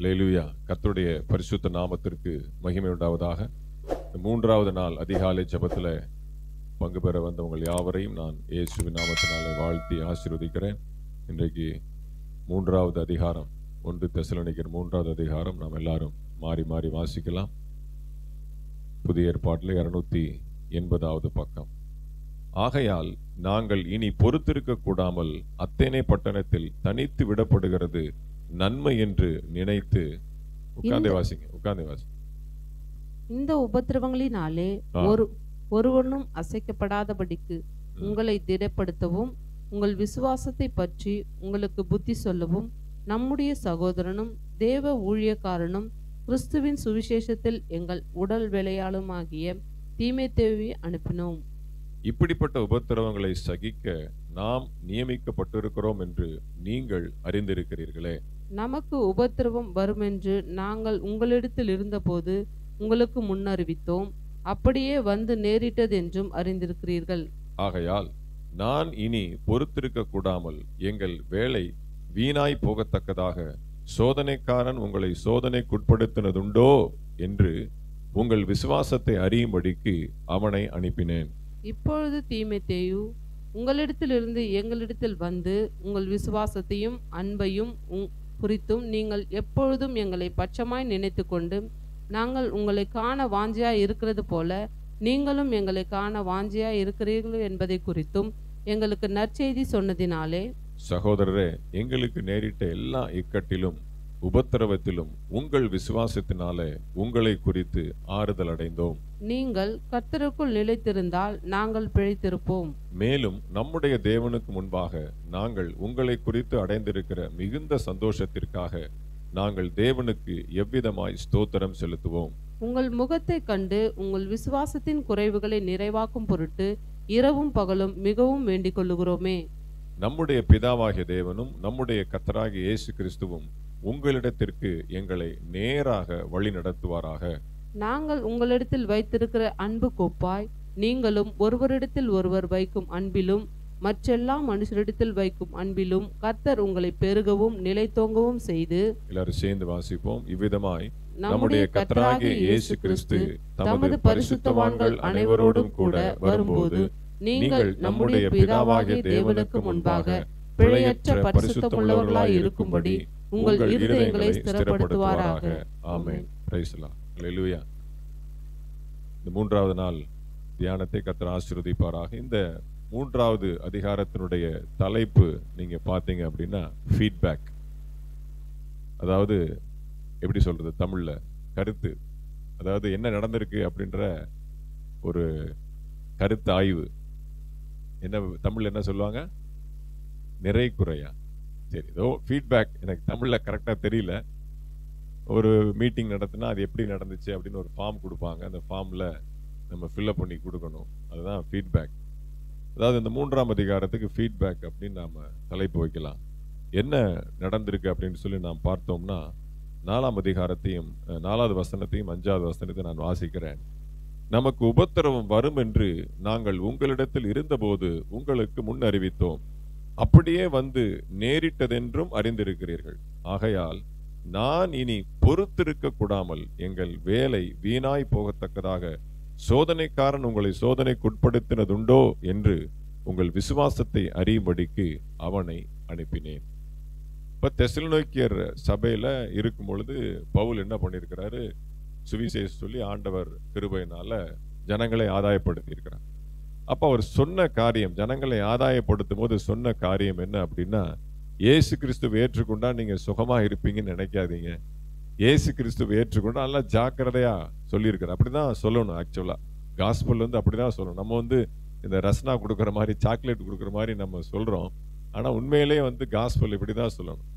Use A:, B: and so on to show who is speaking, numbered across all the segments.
A: அல்லேலூயா. கர்த்தருடைய பரிசுத்த நாமத்திற்கு மகிமை உண்டாவதாக. மூன்றாவது நாள் அதிகாலை ஜெபத்தில் பங்கு பெற வந்த உங்கள் யாவரையும் நான் இயேசுவின் நாமத்தினாலே வாழ்த்தி ஆசீர்வதிக்கிறேன். இன்றைக்கு மூன்றாவது அதிகாரம், 1 தெசலோனிக்கர் 3வது அதிகாரம் நாம் எல்லாரும் மாறி மாறி வாசிக்கலாம். புதிய ஏற்பாட்டில் 280வது பக்கம். ஆகையால் நாங்கள் இனி பொறுத்திருக்க கூடாமல் அத்தேனே பட்டணத்தில் தனித்து விடப்படுகிறது நன்மை என்று நினைத்து உட்கார்ந்தே வாசிங்க.
B: இந்த உபத்திரவங்களினாலே ஒருவனும் அசைக்கப்படாதபடிக்கு உங்களை திடப்படுத்தவும் உங்கள் விசுவாசத்தை பற்றி உங்களுக்கு புத்தி சொல்லவும் நம்முடைய சகோதரனும் தேவ ஊழியக்காரனும் கிறிஸ்துவின் சுவிசேஷத்தில் எங்கள் உடல் வேலையாளுமாகிய தீமோத்தேயுவை அனுப்பினோம்.
A: இப்படிப்பட்ட உபத்திரவங்களை சகிக்க நாம் நியமிக்கப்பட்டிருக்கிறோம் என்று நீங்கள் அறிந்திருக்கிறீர்களே.
B: நமக்கு உபத்திரவம் வருமென்று நாங்கள் உங்களிடத்தில் இருந்தபோது உங்களுக்கு முன்னறிவித்தோம். அப்படியே வந்து நேரிட்டது என்றும் அறிந்திருக்கிறீர்கள்.
A: ஆகையால் நான் இனி பொறுத்திருக்க கூடாமல் எங்கள் வேலை வீணாய் போகத்தக்கதாக சோதனைக்காரன் உங்களை சோதனைக்குட்படுத்தினதுண்டோ என்று உங்கள் விசுவாசத்தை அறியும்படிக்கு அவனை அனுப்பினேன்.
B: இப்பொழுது தீமோத்தேயு உங்களிடத்திலிருந்து எங்களிடத்தில் வந்து உங்கள் விசுவாசத்தையும் அன்பையும் குறித்தும் நீங்கள் எப்பொழுதும் எங்களை பட்சமாய் நினைத்து கொண்டு நாங்கள் உங்களை காண வாஞ்சியாய் இருக்கிறது போல நீங்களும் எங்களை காண வாஞ்சியாய் இருக்கிறீர்கள் என்பதை குறித்தும் எங்களுக்கு நற்செய்தி சொன்னதினாலே,
A: சகோதரரே, எங்களுக்கு நேரிட்ட எல்லா இக்கட்டிலும் உபத்திரவத்திலும் உங்கள் விசுவாசத்தினாலே உங்களை குறித்து ஆறுதல் அடைந்தோம்.
B: நீங்கள் கர்த்தருக்குள் நிலைத்திருந்தால் நாங்கள் பிழைத்திருப்போம்.
A: மேலும் நம்முடைய தேவனுக்கு முன்பாக நாங்கள் உங்களை குறித்து அடைந்திருக்கிற மிகுந்த சந்தோஷத்திற்காக நாங்கள் தேவனுக்கு எவ்விதமாய் ஸ்தோத்திரம் செலுத்துவோம்.
B: உங்கள் முகத்தை கண்டு உங்கள் விசுவாசத்தின் குறைவுகளை நிறைவாக்கும் பொருட்டு இரவும் பகலும் மிகவும் வேண்டிக் கொள்ளுகிறோமே.
A: நம்முடைய பிதாவாகிய தேவனும் நம்முடைய கர்த்தராகிய இயேசு கிறிஸ்துவும் உங்களிடத்திற்கு எங்களை நேராக வழி நடத்துவாராக.
B: நாங்கள் உங்களிடத்தில் வைத்திருக்கிற அன்பு கோப்பாய் நீங்களும் ஒருவரிடத்தில் ஒருவர் வைக்கும் அன்பிலும் மற்றெல்லா மனுஷரிடத்தில் வைக்கும் அன்பிலும் கர்த்தர் உங்களை பெருகவும் நிலைத்தோங்கவும் செய்து,
A: எல்லாரும் சேர்ந்து வாசிப்போம். இவ்விதமாய் நம்முடைய கர்த்தராகிய இயேசு கிறிஸ்து தமது பரிசுத்தவான்கள் அனைவரோடும் கூட வரும்போது நீங்கள் நம்முடைய பிதாவாகிய தேவனுக்கு முன்பாக பிழையற்ற பரிசுத்தமுள்ளவர்களாய் இருக்கும்படி உங்கள் இருதயங்களை ஸ்திரப்படுத்துவாராக. ஆமென். Praise the Lord. அல்லேலூயா. இந்த மூன்றாவது நாள் தியானத்தை கர்த்தர் ஆசீர்வதிப்பாராக. இந்த மூன்றாவது அதிகாரத்தினுடைய தலைப்பு நீங்க பாத்தீங்க அப்படின்னா ஃபீட்பேக். அதாவது எப்படி சொல்றது தமிழ்ல, கருத்து. அதாவது என்ன நடந்திருக்கு அப்படின்ற ஒரு கருத்து ஆய்வு. என்ன தமிழ்ல என்ன சொல்லுவாங்க? நிறை குறையா? சரி, ஏதோ ஃபீட்பேக். எனக்கு தமிழ்ல கரெக்டா தெரியல. ஒரு மீட்டிங் நடத்தினா அது எப்படி நடந்துச்சு அப்படின்னு ஒரு ஃபார்ம் கொடுப்பாங்க. அந்த ஃபார்ம்ல நம்ம ஃபில்அப் பண்ணி கொடுக்கணும். அதுதான் ஃபீட்பேக். அதாவது இந்த மூன்றாம் அதிகாரத்துக்கு ஃபீட்பேக் அப்படின்னு நாம தலைப்பு வைக்கலாம். என்ன நடந்திருக்கு அப்படின்னு சொல்லி நாம் பார்த்தோம்னா, 4ஆம் அதிகாரத்தையும் 4வது வசனத்தையும் 5வது வசனத்தையும் நான் வாசிக்கிறேன். நமக்கு உபத்திரவம் வரும் என்று நாங்கள் உங்களிடத்தில் இருந்தபோது உங்களுக்கு முன் அறிவித்தோம். அப்படியே வந்து நேரிட்டதென்றும் அறிந்திருக்கிறீர்கள். ஆகையால் நான் இனி பொறுத்திருக்க கூடாமல் எங்கள் வேலை வீணாய் போகத்தக்கதாக சோதனைக்காரன் உங்களை சோதனைக்குட்படுத்தினதுண்டோ என்று உங்கள் விசுவாசத்தை அறியும்படிக்கு அவனை அனுப்பினேன். இப்ப தெசலோனிக்கேயர் சபையில இருக்கும் பொழுது பவுல் என்ன பண்ணியிருக்கிறாரு? சுவிசேஷம் சொல்லி ஆண்டவர் கிருபையினால ஜனங்களை ஆதாயப்படுத்தி இருக்கிறார். அப்ப அவர் சொன்ன காரியம், ஜனங்களை ஆதாயப்படுத்தும் போது சொன்ன காரியம் என்ன அப்படின்னா, இயேசு கிறிஸ்துவை ஏற்றுக்கொண்டா நீங்க சுகமா இருப்பீங்கன்னு நினைக்காதீங்க. இயேசு கிறிஸ்துவை ஏற்றுக்கொண்டா நல்லா ஜாக்கிரதையா சொல்லியிருக்கிறார். அப்படிதான் சொல்லணும். ஆக்சுவலா காஸ்பல் அப்படிதான் சொல்லணும். நம்ம இந்த ரஸ்னா கொடுக்குற மாதிரி, சாக்லேட் கொடுக்குற மாதிரி நம்ம சொல்றோம். ஆனா உண்மையிலேயே காஸ்பல் இப்படிதான் சொல்லணும்.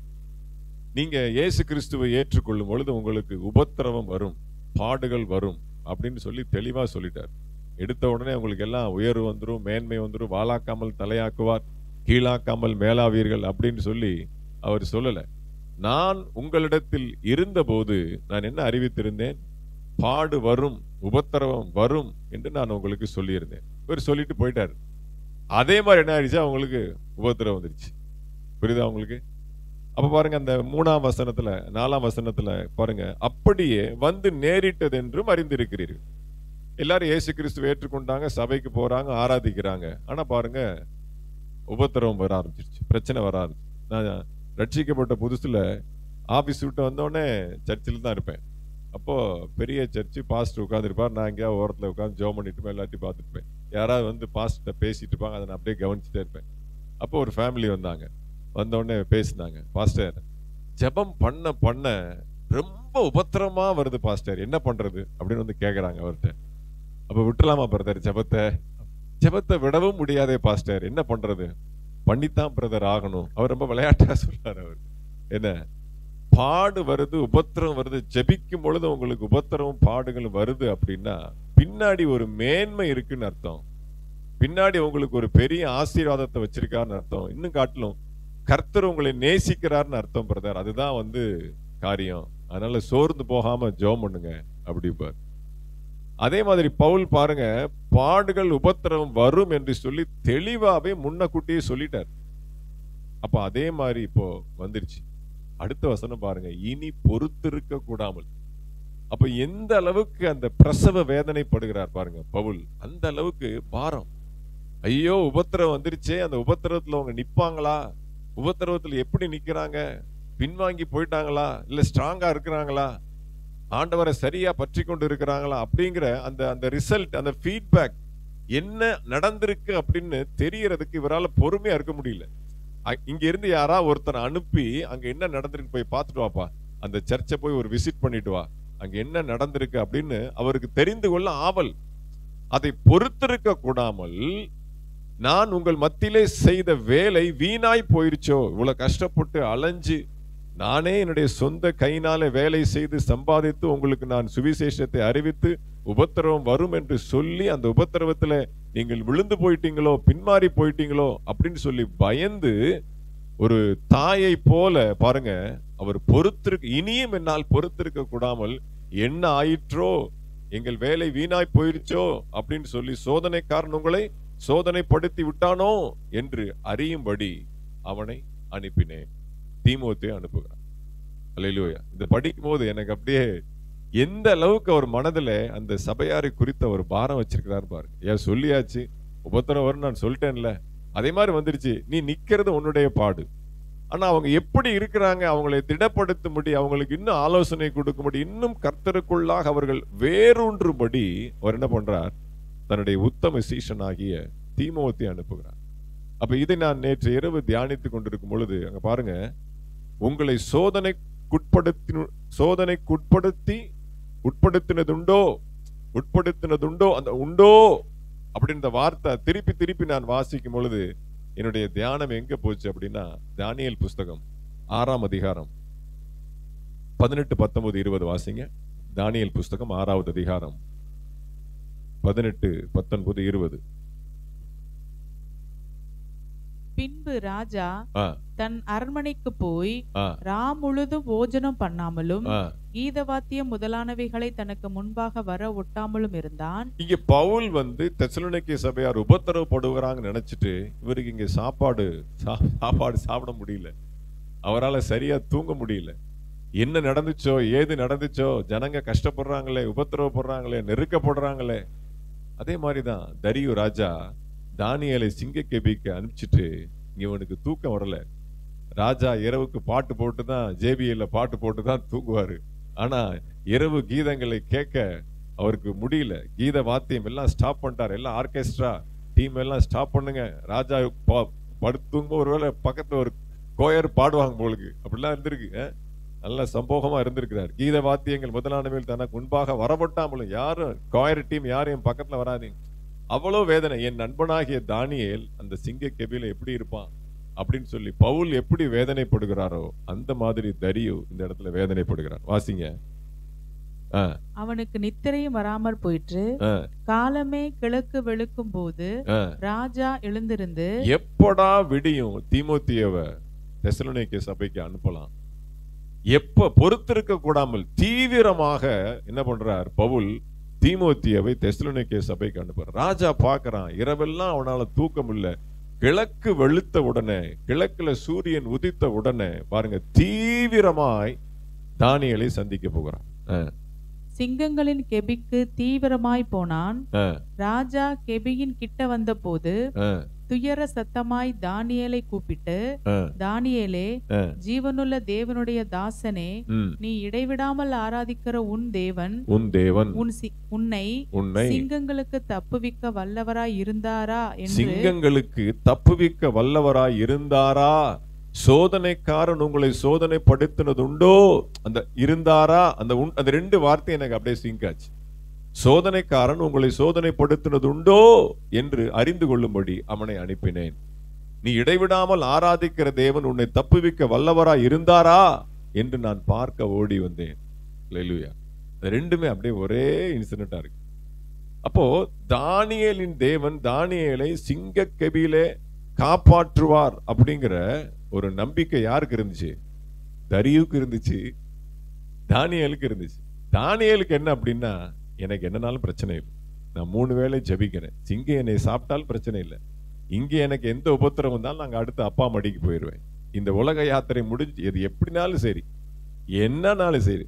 A: நீங்க இயேசு கிறிஸ்துவை ஏற்றுக்கொள்ளும் பொழுது உங்களுக்கு உபத்திரவம் வரும், பாடுகள் வரும் அப்படின்னு சொல்லி தெளிவா சொல்லிட்டார். எடுத்த உடனே உங்களுக்கு எல்லாம் உயர்வு வந்துடும், மேன்மை வந்துடும், வாளாக்காமல் தலையாக்குவார், கீழாக்காமல் மேலாவீர்கள் அப்படின்னு சொல்லி அவர் சொல்லல. நான் உங்களிடத்தில் இருந்தபோது நான் என்ன அறிவித்திருந்தேன்? பாடு வரும், உபத்திரவம் வரும் என்று நான் உங்களுக்கு சொல்லியிருந்தேன். இவர் சொல்லிட்டு போயிட்டார். அதே மாதிரி என்ன ஆயிடுச்சு? அவங்களுக்கு உபத்திரவம் வந்துருச்சு. புரியுதா உங்களுக்கு? அப்ப பாருங்க அந்த 3ஆம் வசனத்துல 4ஆம் வசனத்துல பாருங்க, அப்படியே வந்து நேரிட்டது என்றும் அறிந்திருக்கிறீர்கள். எல்லாரும் இயேசு கிறிஸ்துவை ஏற்றுக்கொண்டாங்க, சபைக்கு போறாங்க, ஆராதிக்கிறாங்க. ஆனா பாருங்க உபத்திரவம் வர ஆரம்பிச்சிருச்சு, பிரச்சனை வர ஆரம்பிச்சு. நான் ரட்சிக்கப்பட்ட புதுசுல ஆபீஸ் விட்டு வந்தோடனே சர்ச்சில் தான் இருப்பேன். அப்போ பெரிய சர்ச்சு, பாஸ்டர் உட்காந்துருப்பார், நான் எங்கேயாவது ஓரத்தில் உட்காந்து ஜெபம் பண்ணிட்டு எல்லாத்தையும் பார்த்துருப்பேன். யாராவது வந்து பாஸ்டர்கிட்ட பேசிட்டு இருப்பாங்க, அதை நான் அப்படியே கவனிச்சுட்டே இருப்பேன். அப்போ ஒரு ஃபேமிலி வந்தாங்க, வந்தோடனே பேசினாங்க, பாஸ்டர் ஜெபம் பண்ண பண்ண ரொம்ப உபத்திரமா வருது பாஸ்டர், என்ன பண்றது அப்படின்னு வந்து கேட்குறாங்க அவர்கிட்ட. அப்போ விட்டுலாமா பிரதர் ஜெபத்தை விடவும் முடியாதே பாஸ்டர், என்ன பண்றது, பண்ணித்தான் பிரதர் ஆகணும். அவர் ரொம்ப விளையாட்டா சொல்றாரு. அவர் என்ன, பாடு வருது, உபத்திரம் வருது, ஜெபிக்கும் பொழுது உங்களுக்கு உபத்திரமும் பாடுகளும் வருது அப்படின்னா பின்னாடி ஒரு மேன்மை இருக்குன்னு அர்த்தம். பின்னாடி உங்களுக்கு ஒரு பெரிய ஆசீர்வாதத்தை வச்சிருக்காருன்னு அர்த்தம். இன்னும் காட்டிலும் கர்த்தர் உங்களை நேசிக்கிறார்னு அர்த்தம் பிரதர். அதுதான் வந்து காரியம். அதனால சோர்ந்து போகாம ஜெபம் பண்ணுங்க அப்படிப்பார். அதே மாதிரி பவுல் பாருங்க, பாடுகள் உபத்திரம் வரும் என்று சொல்லி தெளிவாவே முன்னக்கூட்டியே சொல்லிட்டார். அப்ப அதே மாதிரி இப்போ வந்துருச்சு. அடுத்த வசனம் பாருங்க, இனி பொறுத்திருக்க கூடாமல். அப்ப எந்த அளவுக்கு அந்த பிரசவ வேதனைப்படுகிறார் பாருங்க பவுல், அந்த அளவுக்கு பாரம். ஐயோ உபத்திரம் வந்துருச்சே, அந்த உபத்திரத்துல அவங்க நிப்பாங்களா, உபத்திரவத்துல எப்படி நிக்கிறாங்க, பின்வாங்கி போயிட்டாங்களா, இல்ல ஸ்ட்ராங்கா இருக்கிறாங்களா, ஆண்டவரை சரியா பற்றி கொண்டு இருக்கிறாங்களா அப்படிங்கிற அந்த அந்த ரிசல்ட், அந்த ஃபீட்பேக் என்ன நடந்திருக்கு அப்படின்னு தெரியறதுக்கு இவரால் பொறுமையா இருக்க முடியல. இங்க இருந்து யாரா ஒருத்தனை அனுப்பி அங்க என்ன நடந்திருக்கு போய் பார்த்துட்டு வாப்பா, அந்த சர்ச்சை போய் ஒரு விசிட் பண்ணிட்டு வா, அங்க என்ன நடந்திருக்கு அப்படின்னு அவருக்கு தெரிந்து கொள்ள ஆவல். அதை பொறுத்திருக்க கூடாமல், நான் உங்கள் மத்தியிலே செய்த வேலை வீணாய் போயிருச்சோ, இவ்வளவு கஷ்டப்பட்டு அலைஞ்சு நானே என்னுடைய சொந்த கையினால வேலை செய்து சம்பாதித்து உங்களுக்கு நான் சுவிசேஷத்தை அறிவித்து உபத்திரவம் வரும் என்று சொல்லி அந்த உபத்திரவத்துல நீங்கள் விழுந்து போயிட்டீங்களோ, பின்மாறி போயிட்டீங்களோ அப்படின்னு சொல்லி பயந்து ஒரு தாயை போல பாருங்க அவர் பொறுத்திருக்க, இனியும் என்னால் பொறுத்திருக்க கூடாமல் என்ன ஆயிற்றோ, எங்கள் வேலை வீணாய் போயிருச்சோ அப்படின்னு சொல்லி சோதனைக்காரன் உங்களை சோதனைப்படுத்தி விட்டானோ என்று அறியும்படி அவனை அனுப்பினேன். தீமோத்தேயை அனுப்புகிறான். அல்லேலூயா. இத படிக்கும் போது எனக்கு அப்படியே எந்த அளவுக்கு அவர் மனதுல அந்த சபையாரை குறித்த ஒரு பாரம் வச்சிருக்கிறாரு பாருங்க. ஏன் சொல்லியாச்சு, உபத்திரம் வரும் நான் சொல்லிட்டேன்ல, அதே மாதிரி வந்துருச்சு, நீ நிக்கிறது உன்னுடைய பாடு. ஆனா அவங்க எப்படி இருக்கிறாங்க, அவங்களை திடப்படுத்தும்படி, அவங்களுக்கு இன்னும் ஆலோசனை கொடுக்கும்படி, இன்னும் கர்த்தருக்குள்ளாக அவர்கள் வேரூன்றும்படி அவர் என்ன பண்றார், தன்னுடைய உத்தம சீஷனாகிய தீமோத்தேயை அனுப்புகிறார். அப்ப இதை நான் நேற்று இரவு தியானித்துக் கொண்டிருக்கும் பொழுது அங்க பாருங்க, உங்களை உட்படுத்தினதுண்டோ அந்த உண்டோ அப்படின்ற வார்த்தை திருப்பி திருப்பி நான் வாசிக்கும் பொழுது என்னுடைய தியானம் எங்க போச்சு அப்படின்னா, தானியேல் புஸ்தகம் 6ஆம் அதிகாரம் 18, 19, 20 வாசிங்க. தானியேல் புஸ்தகம் 6வது அதிகாரம் 18, 19, 20.
C: பின்பு ராஜா தன் அரண்மனைக்கு போய் முழுதும் போஜனம் பண்ணாமலும் கீதவாத்தியம் முதலானவைகளை தனக்கு முன்பாக வர ஒட்டாமலும் இருந்தான்.
A: இங்க பவுல் வந்து தெசலோனிக்கே சபையார் உபத்திரவப்படுகிறாங்க நினைச்சிட்டு இவருக்கு இங்க சாப்பாடு சாப்பிட முடியல, அவரால் சரியா தூங்க முடியல. என்ன நடந்துச்சோ, ஏது நடந்துச்சோ, ஜனங்க கஷ்டப்படுறாங்களே, உபத்திரவப்படுறாங்களே, நெருக்கப்படுறாங்களே. அதே மாதிரிதான் தரியு ராஜா தானியேலை சிங்கக்கேபிக்கு அனுப்பிச்சிட்டு இவனுக்கு தூக்கம் வரல. ராஜா இரவுக்கு பாட்டு போட்டுதான், ஜேபிஎல்ல பாட்டு போட்டுதான் தூங்குவாரு. ஆனா இரவு கீதங்களை கேட்க அவருக்கு முடியல. கீத வாத்தியம் எல்லாம் ஸ்டாப் பண்ணிட்டார், எல்லாம் ஆர்கெஸ்ட்ரா டீம் எல்லாம் ஸ்டாப் பண்ணுங்க. ராஜா படுத்து தூங்கும்போது ஒருவேளை பக்கத்துல ஒரு கோயர் பாடுவாங்க போலுக்கு, அப்படிலாம் இருந்திருக்கு. நல்ல சம்போகமா இருந்திருக்கிறார். கீத வாத்தியங்கள் முதலானவைகள் தனக்கு முன்பாக வரப்பட்டாமலும் யாரும் கோயர் டீம் யாரையும் பக்கத்துல வராதீங்க. அவ்வளவு வேதனை. என் நண்பனாகிய தானியேல் அந்த சிங்க கெபில எப்படி இருப்பான் அப்படின்னு சொல்லி பவுல் எப்படி வேதனைப்படுகிறாரோ அந்த மாதிரி தரியு இந்த இடத்துல வேதனைப்படுகிறார். வாசிங்க.
C: அவனுக்கு நித்திரையும் வராமற் போயிற்று. காலமே கிழக்கு வெளுக்கும் போது ராஜா எழுந்திருந்து
A: எப்படா விடியும் தீமோத்தேயுவை தெசலோனிக்கே சபைக்கு அனுப்பலாம், எப்ப பொறுத்திருக்க கூடாமல் தீவிரமாக என்ன பண்றார் பவுல், தீமோத்தேயுவை தெசலோனிக்கே சபைக்கு அனுப்புறார். ராஜா பாக்குறான், இரவெல்லாம் அவனால தூக்கம் இல்ல, கிழக்கு வெளுத்த உடனே, கிழக்குல சூரியன் உதித்த உடனே பாருங்க, தீவிரமாய் தானியேலை சந்திக்க போகிறான்.
C: சிங்கங்களின் கெபிக்கு தீவிரமாய் போனான். ராஜா கெபியின் கிட்ட வந்த போது துயர சத்தமாய் தானியேலை கூப்பிட்டு, தானியேலே, ஜீவனுள்ள தேவனுடைய தாசனே, நீ இடைவிடாமல் ஆராதிக்கிற உன் தேவன் உன்னை சிங்கங்களுக்கு தப்புவிக்க வல்லவராய் இருந்தாரா என்று,
A: சிங்கங்களுக்கு தப்புவிக்க வல்லவராய் இருந்தாரா, சோதனைக்காரன் உங்களை சோதனைப்படுத்தினது உண்டோ, அந்த இருந்தாரா, அந்த ரெண்டு வார்த்தை எனக்கு அப்படியே சிங்காச்சு. சோதனைக்காரன் உங்களை சோதனைப்படுத்தினது உண்டோ என்று அறிந்து கொள்ளும்படி அவனை அனுப்பினேன். நீ இடைவிடாமல் ஆராதிக்கிற தேவன் உன்னை தப்புவிக்க வல்லவராய் இருந்தாரா என்று நான் பார்க்க ஓடி வந்தேன். அல்லேலூயா. ரெண்டுமே அப்படியே ஒரே இன்சிடென்ட்டா இருக்கு. அப்போ தானியேலின் தேவன் தானியேலை சிங்க கெபியிலே காப்பாற்றுவார் அப்படிங்கிற ஒரு நம்பிக்கை யாருக்கு இருந்துச்சு? தரியுக்கு இருந்துச்சு, தானியேலுக்கு இருந்துச்சு. தானியேலுக்கு என்ன அப்படின்னா, எனக்கு என்னன்னாலும் பிரச்சனை இல்லை, நான் 3 வேளை ஜெபிக்கிறேன், சிங்க என்னை சாப்பிட்டாலும் பிரச்சனை இல்லை, இங்கே எனக்கு எந்த உபத்திரம் வந்தாலும் நாங்கள் அடுத்து அப்பா மடிக்கு போயிடுவேன், இந்த உலக யாத்திரை முடிஞ்சு எது எப்படினாலும் சரி, என்னன்னாலும் சரி.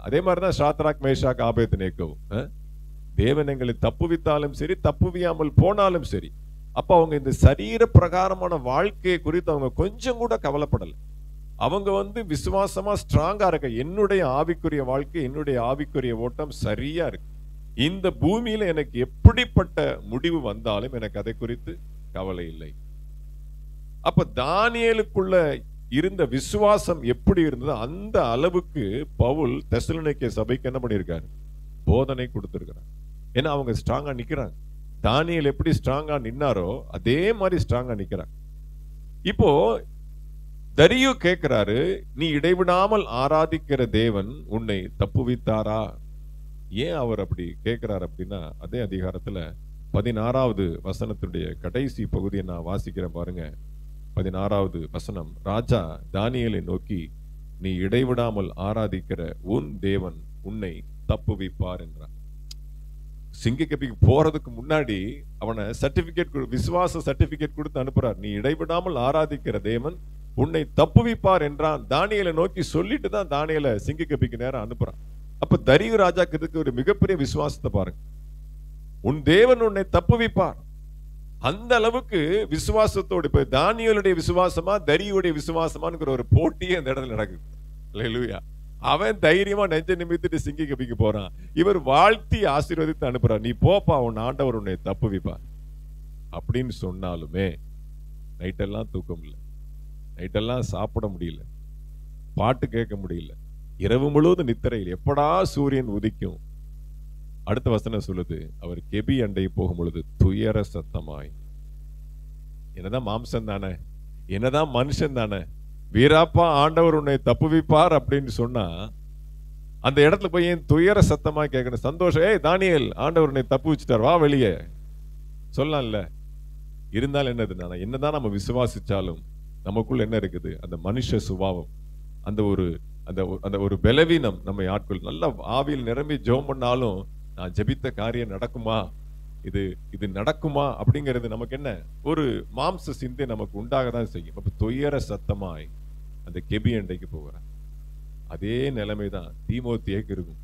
A: அதே மாதிரிதான் சாத்ராக் மேஷாக் ஆபேத்நேகோவும், தேவன் எங்களை தப்புவித்தாலும் சரி தப்புவியாமல் போனாலும் சரி. அப்ப அவங்க இந்த சரீர பிரகாரமான வாழ்க்கையை குறித்து அவங்க கொஞ்சம் கூட கவலைப்படலை. அவங்க விசுவாசமா ஸ்ட்ராங்கா இருக்க, என்னுடைய ஆவிக்குரிய வாழ்க்கை, என்னுடைய ஆவிக்குரிய ஓட்டம் சரியா இருக்கு, இந்த பூமியில எனக்கு எப்படிப்பட்ட முடிவு வந்தாலும் எனக்கு அதை குறித்து கவலை இல்லை. அப்ப தானியேலுக்குள்ள இருந்த விசுவாசம் எப்படி இருந்தது, அந்த அளவுக்கு பவுல் தெசலோனிக்கே சபைக்கு என்ன பண்ணியிருக்காரு? போதனை கொடுத்திருக்கிறார். ஏன்னா அவங்க ஸ்ட்ராங்கா நிக்கிறாங்க. தானியேல் எப்படி ஸ்ட்ராங்கா நின்னாரோ அதே மாதிரி ஸ்ட்ராங்கா நிக்கிறாங்க. இப்போ தரியு கேட்கிறாரு, நீ இடைவிடாமல் ஆராதிக்கிற தேவன் உன்னை தப்புவித்தாரா? ஏன் அவர் அப்படி கேட்கிறார் அப்படின்னா, அதே அதிகாரத்துல 16வது வசனத்துடைய கடைசி பகுதியை நான் வாசிக்கிறேன் பாருங்க. 16வது வசனம், ராஜா தானியேலை நோக்கி, நீ இடைவிடாமல் ஆராதிக்கிற உன் தேவன் உன்னை தப்புவிப்பார் என்றார். சிங்கக்கபிக்கு போறதுக்கு முன்னாடி அவனை சர்டிபிகேட், விசுவாச சர்டிபிகேட் கொடுத்து அனுப்புறார். நீ இடைவிடாமல் ஆராதிக்கிற தேவன் உன்னை தப்புவிப்பார் என்றான். தானியேலை நோக்கி சொல்லிட்டு தான் தானியேலை சிங்கக்கபிக்கு நேரம் அனுப்புறான். அப்ப தரியு ராஜாக்கு இதுக்கு ஒரு மிகப்பெரிய விசுவாசத்தை பாருங்க. உன் தேவன் உன்னை தப்புவிப்பார், அந்த அளவுக்கு விசுவாசத்தோடு. இப்ப தானியேலுடைய விசுவாசமா தரியுடைய விசுவாசமானுங்கிற ஒரு போட்டியே அந்த இடத்துல நடக்குது. அல்லேலூயா. அவன் தைரியமா நெஞ்ச நிமித்திட்டு சிங்கக்கபிக்கு போறான், இவர் வாழ்த்தி ஆசீர்வதித்து அனுப்புறார், நீ போப்பா, உன் ஆண்டவர் உன்னை தப்புவிப்பார் அப்படின்னு சொன்னாலுமே நைட்டெல்லாம் தூக்கம் இல்லை, நைட்டெல்லாம் சாப்பிட முடியல, பாட்டு கேட்க முடியல, இரவு முழுவதும் நித்திரையில், எப்படா சூரியன் உதிக்கும். அடுத்த வசனம் சொல்லுது, அவர் கெபி அண்டை போகும் பொழுது துயர சத்தமாய். என்னதான் மாம்சம் தானே, என்னதான் மனுஷன் தானே, வீராப்பா ஆண்டவர் உன்னை தப்புவிப்பார் அப்படின்னு சொன்னா அந்த இடத்துல போய் ஏன் துயர சத்தமா கேட்கணும்? சந்தோஷம், ஏய் தானியேல், ஆண்டவர் உன்னை தப்பு வச்சுட்டார், வா வெளியே சொல்லலாம்ல. இருந்தாலும் என்னது, என்னதான் நம்ம விசுவாசிச்சாலும் நமக்குள்ள என்ன இருக்குது? அந்த மனுஷ சுபாவம், அந்த ஒரு பலவீனம் நம்மை ஆட்கள். நல்ல ஆவியில் நிரம்பி ஜெபம் பண்ணாலும், நான் ஜெபித்த காரியம் நடக்குமா, இது நடக்குமா அப்படிங்கிறது நமக்கு என்ன, ஒரு மாம்ச சிந்தை நமக்கு உண்டாக தான் செய்யும். அப்ப துயர சத்தமாய் அந்த கெபி அண்டைக்கு போகிறார். அதே நிலைமைதான் தீமோத்தேயுக்கு இருக்கும்.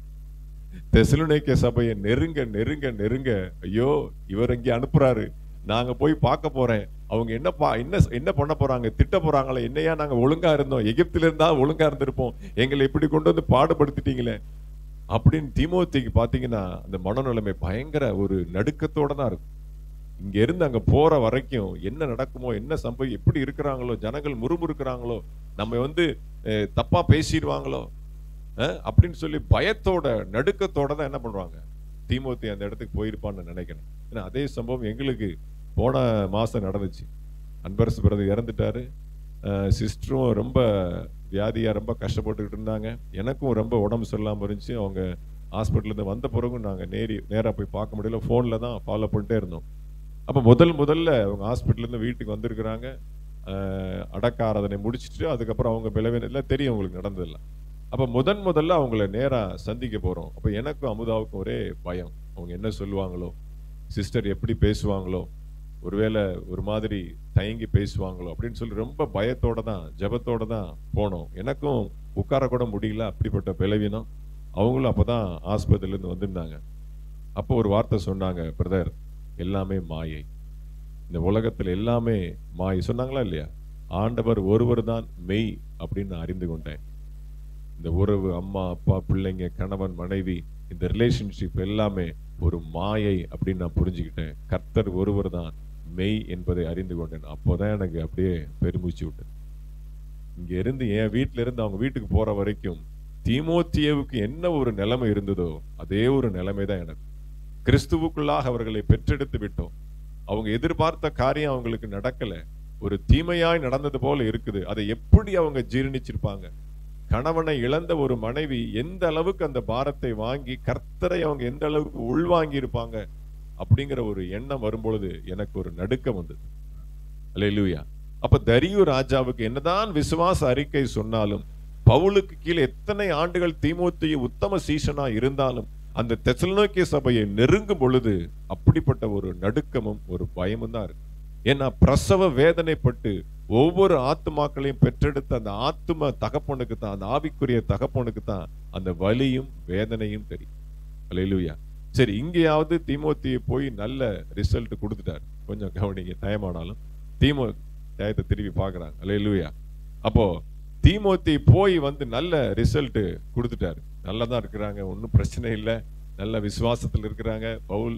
A: தெசலோனிக்கே சபையை நெருங்க நெருங்க நெருங்க, ஐயோ இவர் இங்கே அனுப்புறாரு, நாங்க போய் பார்க்க போறேன், அவங்க என்ன பண்ண போறாங்க, திட்ட போறாங்களே, என்னையா நாங்க ஒழுங்கா இருந்தோம், எகிப்தில இருந்தா ஒழுங்கா இருந்திருப்போம், எங்களை இப்படி கொண்டு வந்து பாடுபடுத்திட்டீங்களே அப்படின்னு தீமோத்தேயுக்கு பாத்தீங்கன்னா அந்த மனநிலைமை பயங்கர ஒரு நடுக்கத்தோட தான் இருக்கும். இங்க இருந்து அங்க போற வரைக்கும் என்ன நடக்குமோ, என்ன சம்பவம், எப்படி இருக்கிறாங்களோ, ஜனங்கள் முறுமுறுக்கிறாங்களோ, நம்ம தப்பா பேசிடுவாங்களோ அப்படின்னு சொல்லி பயத்தோட நடுக்கத்தோட தான் என்ன பண்ணுவாங்க, தீமோத்தேயு அந்த இடத்துக்கு போயிருப்பான்னு நினைக்கிறேன். ஏன்னா அதே சம்பவம் எங்களுக்கு போன மாசம் நடந்துச்சு. அன்பரசு பிரதர் இறந்துட்டாரு, சிஸ்டரும் ரொம்ப வியாதியா ரொம்ப கஷ்டப்பட்டுக்கிட்டு இருந்தாங்க, எனக்கும் ரொம்ப உடம்பு சரியில்லாமல் இருந்துச்சு. அவங்க ஹாஸ்பிட்டல்லேருந்து வந்த பிறகும் நாங்கள் நேராக போய் பார்க்க முடியல, ஃபோனில் தான் ஃபாலோ பண்ணிட்டே இருந்தோம். அப்போ முதல்ல அவங்க ஹாஸ்பிட்டல்லேருந்து வீட்டுக்கு வந்திருக்கிறாங்க, அடக்க ஆராதனை முடிச்சுட்டு அதுக்கப்புறம் அவங்க பிளவினெல்லாம் தெரியும் உங்களுக்கு நடந்ததில்லை. அப்போ முதல்ல அவங்கள நேராக சந்திக்க போகிறோம். அப்போ எனக்கும் அமுதாவுக்கும் ஒரே பயம், அவங்க என்ன சொல்லுவாங்களோ, சிஸ்டர் எப்படி பேசுவாங்களோ, ஒருவேளை ஒரு மாதிரி தயங்கி பேசுவாங்களோ அப்படின்னு சொல்லி ரொம்ப பயத்தோட தான் ஜெபத்தோட தான் போனோம். எனக்கும் உட்கார கூட முடியல, அப்படிப்பட்ட பலவீனம். அவங்களும் அப்பதான் ஆஸ்பத்திரியில இருந்து வந்திருந்தாங்க. அப்போ ஒரு வார்த்தை சொன்னாங்க, பிரதர் எல்லாமே மாயை, இந்த உலகத்தில் எல்லாமே மாயை சொன்னாங்களா இல்லையா? ஆண்டவர் ஒருவர் தான் மெய் அப்படின்னு நான் அறிந்து கொண்டேன். இந்த உறவு, அம்மா அப்பா பிள்ளைங்க கணவன் மனைவி, இந்த ரிலேஷன்ஷிப் எல்லாமே ஒரு மாயை அப்படின்னு நான் புரிஞ்சுக்கிட்டேன். கர்த்தர் ஒருவர் தான் மெய் என்பதை அறிந்து கொண்டேன். அப்போதான் எனக்கு அப்படியே பெருமூச்சு விட்டேன். இங்க இருந்து என் வீட்டுல இருந்து அவங்க வீட்டுக்கு போற வரைக்கும் தீமோத்தேயுவுக்கு என்ன ஒரு நிலைமை இருந்ததோ அதே ஒரு நிலைமை தான் எனக்கு. கிறிஸ்துவுக்குள்ளாக அவர்களை பெற்றெடுத்து விட்டோம். அவங்க எதிர்பார்த்த காரியம் அவங்களுக்கு நடக்கல, ஒரு தீமையாய் நடந்தது போல இருக்குது. அதை எப்படி அவங்க ஜீரணிச்சிருப்பாங்க? கணவனை இழந்த ஒரு மனைவி எந்த அளவுக்கு அந்த பாரத்தை வாங்கி கர்த்தரை அவங்க எந்த அளவுக்கு உள்வாங்கி இருப்பாங்க அப்படிங்கிற ஒரு எண்ணம் வரும்பொழுது எனக்கு ஒரு நடுக்கம் வந்தது. அல்லேலூயா. அப்ப தரியு ராஜாவுக்கு என்னதான் விசுவாச அறிக்கை சொன்னாலும், பவுலுக்கு கீழே எத்தனை ஆண்டுகள் தீமோத்தேயு உத்தம சீசனா இருந்தாலும், அந்த தெசலோனிக்கே சபையை நெருங்கும் பொழுது அப்படிப்பட்ட ஒரு நடுக்கமும் ஒரு பயமும் தான் இருக்கு. ஏன்னா பிரசவ வேதனைப்பட்டு ஒவ்வொரு ஆத்துமாக்களையும் பெற்றெடுத்த அந்த ஆத்தும தகப்பனுக்கு தான், அந்த ஆவிக்குரிய தகப்பனுக்கு தான் அந்த வலியும் வேதனையும் தெரியும். அல்லேலூயா. சரி, இங்கேயாவது தீமோத்தேயு போய் நல்ல ரிசல்ட் கொடுத்துட்டாரு. கொஞ்சம் கவனிங்க, டயமானாலும் டயத்தை திரும்பி பார்க்கறாங்க. அல்லேலூயா. அப்போ தீமோத்தேயு போய் வந்து நல்ல ரிசல்ட் கொடுத்துட்டாரு. நல்லதான் இருக்கிறாங்க, ஒன்றும் பிரச்சனை இல்லை, நல்ல விசுவாசத்தில் இருக்கிறாங்க. பவுல்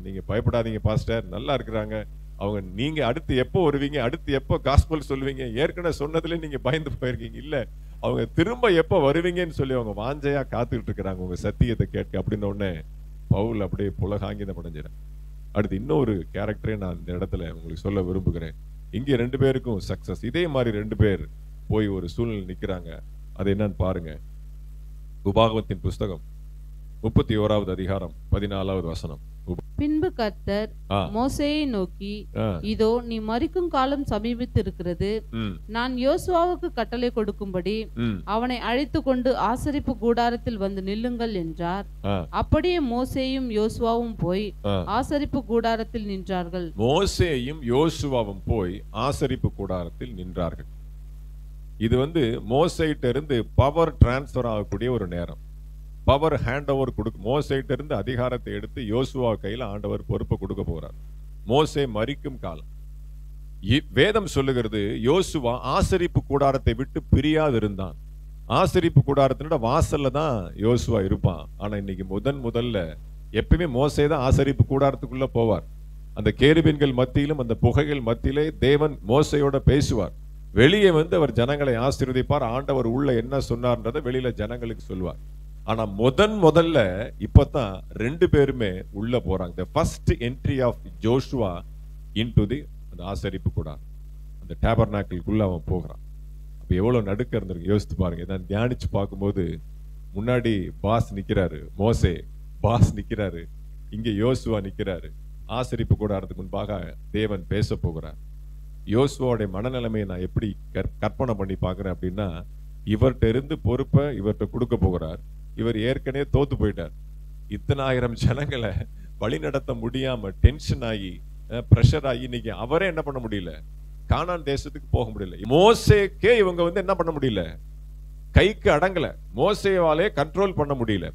A: நீங்க பயப்படாதீங்க பாஸ்டர், நல்லா இருக்கிறாங்க அவங்க. நீங்க அடுத்து எப்போ வருவீங்க, அடுத்து எப்போ காஸ்பல் சொல்லுவீங்க, ஏற்கனவே சொன்னதுல நீங்க பயந்து போயிருக்கீங்க, இல்ல அவங்க திரும்ப எப்போ வருவீங்கன்னு சொல்லி அவங்க வாஞ்சையா காத்துக்கிட்டு இருக்கிறாங்க உங்க சத்தியத்தை கேட்க. அப்படின்னு உடனே பவுல் அப்படியே புலகாங்கிதம் அடைஞ்சிடறேன். அடுத்து இன்னொரு கேரக்டரே நான் இந்த இடத்துல உங்களுக்கு சொல்ல விரும்புகிறேன். இங்க 2 பேருக்கும் சக்சஸ். இதே மாதிரி 2 பேர் போய் ஒரு சூழ்நிலை நிக்கிறாங்க. அது என்னன்னு பாருங்க. உபாகமத்தின் புஸ்தகம் 31வது அதிகாரம் 14வது வசனம்.
B: பின்பு கர்த்தர் மோசேயை நோக்கி, இதோ நீ மரிக்கும் காலம் சமீபித்து இருக்கிறது. நான் யோசுவாவுக்கு கட்டளை கொடுக்கும்படி அவனை அழைத்து கொண்டு ஆசரிப்பு கூடாரத்தில் வந்து நில்லுங்கள் என்றார். அப்படியே மோசேயும் யோசுவாவும் போய் ஆசரிப்பு கூடாரத்தில் நின்றார்கள்.
A: மோசேயும் யோசுவாவும் போய் ஆசரிப்பு கூடாரத்தில் நின்றார்கள். இது மோசேயிட்ட இருந்து பவர் டிரான்ஸ்பர் ஆகக்கூடிய ஒரு நேரம். பவர் ஹேண்ட் ஓவர் கொடுக்கும். மோசேயிட்ட இருந்து அதிகாரத்தை எடுத்து யோசுவா கையில ஆண்டவர் பொறுப்பை கொடுக்க போறார். மோசே மரிக்கும் காலம். வேதம் சொல்லுகிறது, யோசுவா ஆசரிப்பு கூடாரத்தை விட்டு பிரியாது இருந்தான். ஆசரிப்பு கூடாரத்தினோட வாசல்ல தான் யோசுவா இருப்பான். ஆனா இன்னைக்கு முதல்ல எப்பயுமே மோசே தான் ஆசரிப்பு கூடாரத்துக்குள்ள போவார். அந்த கேருபீன்கள் மத்தியிலும் அந்த புகைகள் மத்தியிலே தேவன் மோசையோட பேசுவார். வெளியே அவர் ஜனங்களை ஆசீர்வதிப்பார். ஆண்டவர் உள்ள என்ன சொன்னார்ன்றதை வெளியில ஜனங்களுக்கு சொல்வார். ஆனா முதல்ல இப்பதான் 2 பேருமே உள்ள போறாங்க. the first entry of Joshua into the அந்த ஆசரிப்பு கூடாரம், அந்த டேபர்நாக்கிள்குள்ள அவன் போகிறான். அப்ப எவ்வளவு நடுக்க இருந்திருக்கு யோசித்து பாருங்க. நான் தியானிச்சு பார்க்கும்போது முன்னாடி பாஸ் நிக்கிறாரு, மோசே பாஸ் நிக்கிறாரு, இங்க யோசுவா நிக்கிறாரு. ஆசரிப்பு கூடாரத்துக்கு முன்பாக தேவன் பேச போகிறார். யோசுவாவுடைய மனநிலைமையை நான் எப்படி கற்பனை பண்ணி பார்க்கிறேன் அப்படின்னா, இவர்கிட்ட இருந்து பொறுப்பை இவர்கிட்ட கொடுக்க போகிறார். இவர் ஏற்கனவே தோத்து போயிட்டார். இத்தனை ஆயிரம் ஜனங்களை வழி நடத்த முடியாம டென்ஷன் ஆகி பிரஷர் ஆகி இன்னைக்கு அவரே என்ன பண்ண முடியல, கானான் தேசத்துக்கு போக முடியல. மோசேக்கே இவங்க என்ன பண்ண முடியல, கைக்கு அடங்கல, மோசேவாலே கண்ட்ரோல் பண்ண முடியல.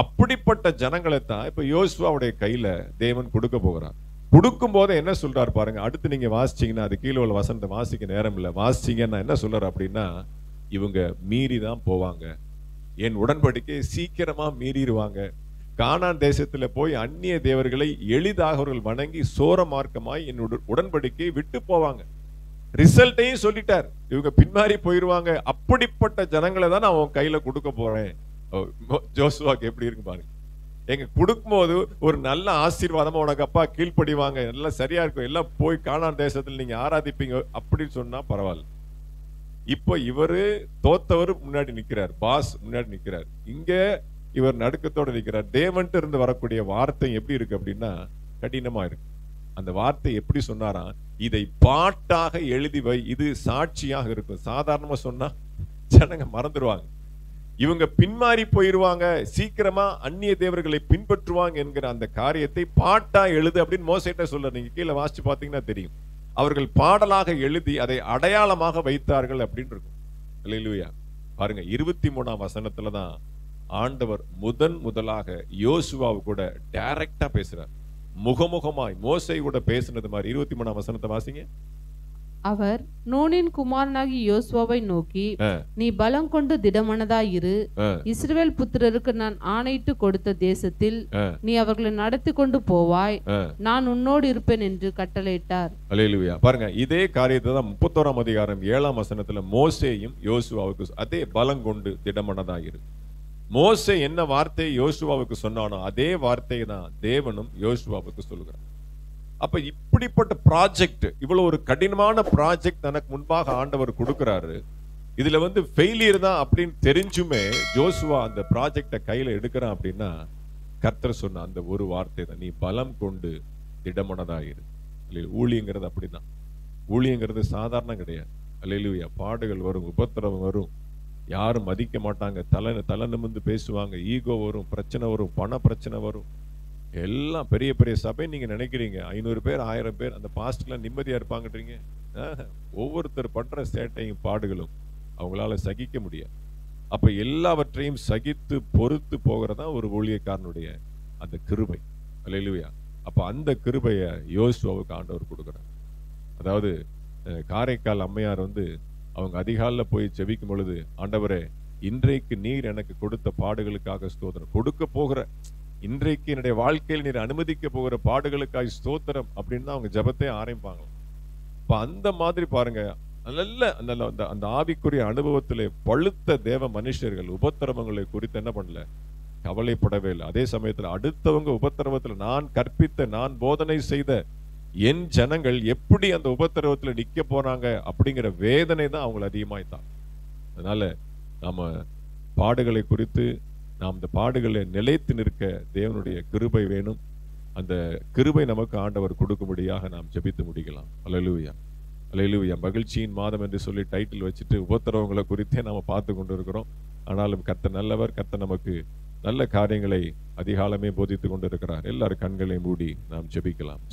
A: அப்படிப்பட்ட ஜனங்களை தான் இப்ப யோசுவாவுடைய கையில தேவன் கொடுக்க போகிறார். கொடுக்கும் போது என்ன சொல்றாரு பாருங்க. அடுத்து நீங்க வாசிச்சீங்கன்னா, அது கீழே உள்ள வசனத்தை வாசிக்க நேரம் இல்லை, வாசிச்சீங்கன்னா என்ன சொல்றாரு அப்படின்னா, இவங்க மீறி தான் போவாங்க, என் உடன்படிக்கை சீக்கிரமா மீறிடுவாங்க, கானான் தேசத்துல போய் அந்நிய தேவர்களை எளிதாக அவர்கள் வணங்கி சோர மார்க்கமாய் என் உடன்படிக்கையை விட்டு போவாங்க. ரிசல்ட்டையும் சொல்லிட்டார், இவங்க பின்மாறி போயிருவாங்க. அப்படிப்பட்ட ஜனங்களை தான் நான் அவன் கையில கொடுக்க போறேன். ஜோசுவாக்கு எப்படி இருக்கு பாருங்க. எங்க கொடுக்கும் போது ஒரு நல்ல ஆசீர்வாதமா உனக்கு அப்பா கீழ்ப்படிவாங்க, எல்லாம் சரியா இருக்கும், எல்லாம் போய் கானான் தேசத்துல நீங்க ஆராதிப்பீங்க அப்படின்னு சொன்னா பரவாயில்ல. இப்ப இவரு தோத்தவர் முன்னாடி நிக்கிறார், பாஸ் முன்னாடி நிக்கிறார், இங்க இவர் நடுக்கத்தோட நிக்கிறார். தேவன்ட்டு இருந்து வரக்கூடிய வார்த்தை எப்படி இருக்கு அப்படின்னா கடினமா இருக்கு. அந்த வார்த்தை எப்படி சொன்னாராம், இதை பாட்டாக எழுதி வை, இது சாட்சியாக இருக்கும். சாதாரணமா சொன்னா ஜனங்க மறந்துடுவாங்க. இவங்க பின்மாறி போயிருவாங்க, சீக்கிரமா அந்நிய தேவர்களை பின்பற்றுவாங்க என்கிற அந்த காரியத்தை பாட்டா எழுது அப்படின்னு மோசேட்ட சொல்ற. நீங்க கீழே வாசிச்சு பாத்தீங்கன்னா தெரியும். அவர்கள் பாடலாக எழுதி அதை அடையாளமாக வைத்தார்கள் அப்படின்னு இருக்கும். அல்லேலூயா. பாருங்க 23ஆம் வசனத்துலதான் ஆண்டவர் முதலாக யோசுவாவு கூட டைரக்டா பேசுறார். முகமுகமாய் மோசே கூட பேசினது மாதிரி 23ஆம் வசனத்தை வாசிங்க.
B: அவர் நூனின் குமாரனாகி யோசுவாவை நோக்கி, நீ பலம் கொண்டு திடமனதாயிரு, இஸ்ரவேல் புத்திரருக்கு நான் ஆணையிட்டு கொடுத்த தேசத்தில் நீ அவர்களை நடத்தி கொண்டு போவாய், நான் உன்னோடு இருப்பேன் என்று கட்டளையிட்டார்.
A: அல்லேலூயா. பாருங்க இதே காரியத்தை தான் 31ஆம் அதிகாரம் 7ஆம் வசனத்துல மோசேயும் யோசுவாவுக்கு அதே பலம் கொண்டு திடமனதாயிரு. மோசே என்ன வார்த்தையை யோசுவாவுக்கு சொன்னானோ அதே வார்த்தையை தான் தேவனும் யோசுவாவுக்கு சொல்லுகிறார். அப்ப இப்படிப்பட்ட ப்ராஜெக்ட், இவ்வளவு ஒரு கடினமான ப்ராஜெக்ட் தனக்கு முன்பாக ஆண்டவர் கொடுக்கிறாரு. இதுல ஃபெயிலியர் தான் அப்படின்னு தெரிஞ்சுமே ஜோசுவா அந்த ப்ராஜெக்ட கையில எடுக்கிறான் அப்படின்னா கர்த்தர் சொன்ன அந்த ஒரு வார்த்தை தான், நீ பலம் கொண்டு திடமனதாயிரு. ஊழியங்கிறது அப்படிதான். ஊழியங்கிறது சாதாரண கிடையாது. அல்லேலூயா. பாடுகள் வரும், உபத்திரவம் வரும், யாரும் மதிக்க மாட்டாங்க, தலை நிமிர்ந்து பேசுவாங்க, ஈகோ வரும், பிரச்சனை வரும், பண பிரச்சனை வரும். எல்லாம் பெரிய பெரிய சபை நீங்க நினைக்கிறீங்க 500 பேர் 1000 பேர் அந்த பாஸ்ட்லாம் நிம்மதியா இருப்பாங்கன்றீங்க. ஒவ்வொருத்தர் பண்ற சேட்டையும் பாடுகளும் அவங்களால சகிக்க முடியாது. அப்ப எல்லாவற்றையும் சகித்து பொறுத்து போகிறதா ஒரு ஊழியக்காரனுடைய அந்த கிருபை. அல்லேலூயா. அப்ப அந்த கிருபையை யோசுவாவுக்கு ஆண்டவர் கொடுக்கிறார். அதாவது காரைக்கால் அம்மையார் அவங்க அதிகாலைல போய் ஜெபிக்கும் பொழுது, ஆண்டவரே இன்றைக்கு நீர் எனக்கு கொடுத்த பாடுகளுக்காக ஸ்தோத்திரம், கொடுக்க போகிற இன்றைக்கு என்னுடைய வாழ்க்கையில் நீர் அனுமதிக்க போகிற பாடுகளுக்காக ஸ்தோத்திரம் அப்படின்னு தான் அவங்க ஜெபத்தை ஆரம்பிப்பாங்க. இப்ப அந்த மாதிரி பாருங்க, நல்ல அந்த ஆவிக்குரிய அனுபவத்திலே பழுத்த தேவ மனுஷர்கள் உபத்திரவங்களை குறித்து என்ன பண்ணல, கவலைப்படவே இல்லை. அதே சமயத்துல அடுத்தவங்க உபத்திரவத்துல நான் கற்பித்த, நான் போதனை செய்த என் ஜனங்கள் எப்படி அந்த உபத்திரவத்துல நிக்க போறாங்க அப்படிங்கிற வேதனை தான் அவங்களை அதிகமாய்த்தான். அதனால நாம பாடுகளை குறித்து நாம் இந்த பாடுகளை நிலைத்து நிற்க தேவனுடைய கிருபை வேணும். அந்த கிருபை நமக்கு ஆண்டவர் கொடுக்கும்படியாக நாம் ஜெபித்து முடிக்கலாம். அல்லேலூயா. அல்லேலூயா. மகிழ்ச்சியின் மாதம் என்று சொல்லி டைட்டில் வச்சுட்டு உபத்திரவங்களை குறித்தே நாம பார்த்து கொண்டு இருக்கிறோம். ஆனாலும் கர்த்தர் நல்லவர். கர்த்தர் நமக்கு நல்ல காரியங்களை அதிகாலமே போதித்து கொண்டு இருக்கிறார். எல்லாரும் கண்களை மூடி நாம் ஜெபிக்கலாம்.